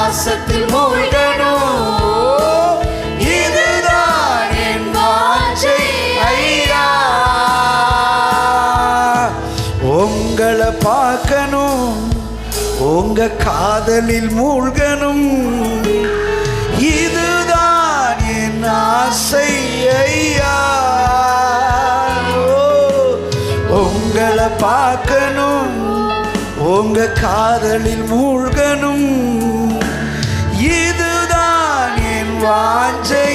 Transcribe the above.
பாசத்தில் மூழ்கணும், இதுதான் என் வாஞ்சை ஐயா. உங்களை பார்க்கணும், உங்க காதலில் மூழ்கணும், இதுதான் என் ஆசை ஐயா. உங்களை பார்க்கணும், உங்க காதலில் மூழ்கணும், இதுதான் என் வாஞ்சை